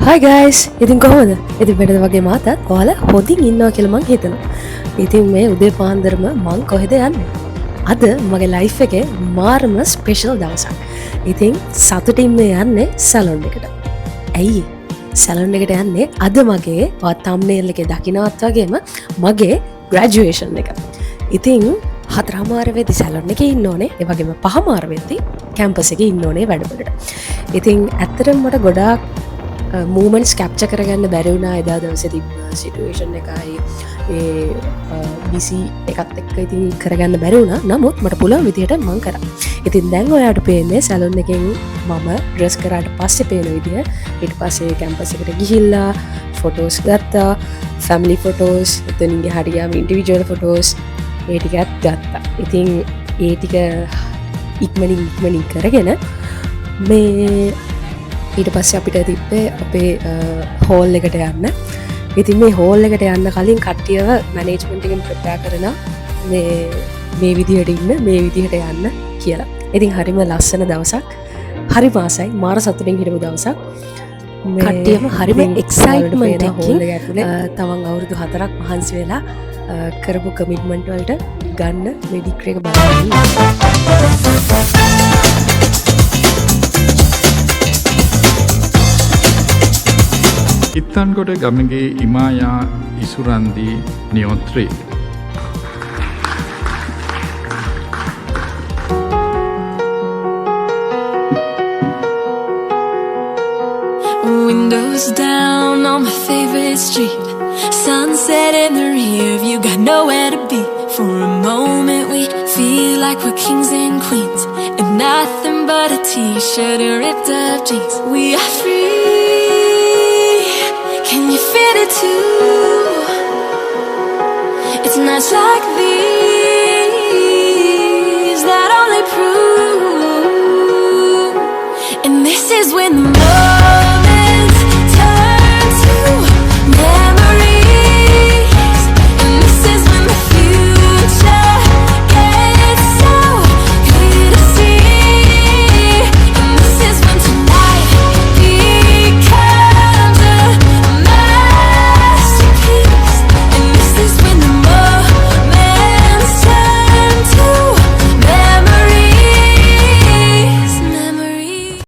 Hi guys! ඉතින් කොහොමද? ඉතින් වෙනද වගේ මාතත් ඔයාලා හොඳින් ඉන්නවා කියලා මං හිතනවා. ඉතින් මේ උදේ පාන්දරම මං කොහෙද යන්නේ? අද මගේ ලයිෆ් එකේ මාරම ස්පෙෂල් දවසක්. ඉතින් සතුටින් මේ යන්නේ සැලොන් එකට. ඇයි? සැලොන් එකට යන්නේ අද මගේ ඔයා thumbnail එකේ දකින්නවත් වගේම මගේ graduation එක. ඉතින් 4:00 වෙද්දි සැලොන් එකේ ඉන්න ඕනේ. ඒ වගේම 5:00 වෙද්දි කැම්පස් එකේ ඉන්න ඕනේ වැඩවලට. ඉතින් ඇත්තටම මට ගොඩාක් මූමන්ට්ස් කැප්චර් කරගන්න බැරි වුණා එදා දවසේ තිබ්බ සිටුේෂන් එකයි ඒ බිසි එකත් එක්ක ඉතින් කරගන්න බැරි වුණා. නමුත් මට පුළුවන් විදියට මං කරා. ඉතින් දැන් ඔයාලට පේන්නේ සැලොන් එකෙන් මම ඩ්‍රෙස් කරාට පස්සේ පේන විදිය. ඊට පස්සේ කැම්පස් එකට ගිහිල්ලා ෆොටෝස් ගත්තා. ෆැමිලි ෆොටෝස්, එතනින් ගිහට ගියාම ඉන්ඩිවිජුවල් ෆොටෝස් ඒ ටිකත් ගත්තා. ඉතින් ඒ ටික ඉක්මනින් කරගෙන මේ ඊට පස්සේ අපිට තිබ්බේ අපේ හෝල් එකට යන්න. ඉතින් මේ හෝල් එකට යන්න කලින් කට්ටියව මැනේජ්මන්ට් එකෙන් ප්‍රිපෙයාර් කරනවා මේ විදිහට ඉන්න මේ විදිහට යන්න කියලා. ඉතින් හරිම ලස්සන දවසක්. හරි මාසයි මාර සතුටින් හිටපු දවසක්. කට්ටියම හරිම එක්සයිට්මන්ට් එකකින් තමන් අවුරුදු 4ක් මහන්සි වෙලා කරපු කමිට්මන්ට් වලට ගන්න මේ ඩිග්‍රී එක බලන්න. ඉත්තන්ගොඩ Gamage ඉමායා ඉසුරන්දී නියොත්‍රී Windows down on my favorite street, sunset in the rear view, got nowhere to be. For a moment we feel like we're kings and queens, and nothing but a t-shirt and ripped up jeans. We are free, can you feel it too? It's nights like these that only prove, and this is when the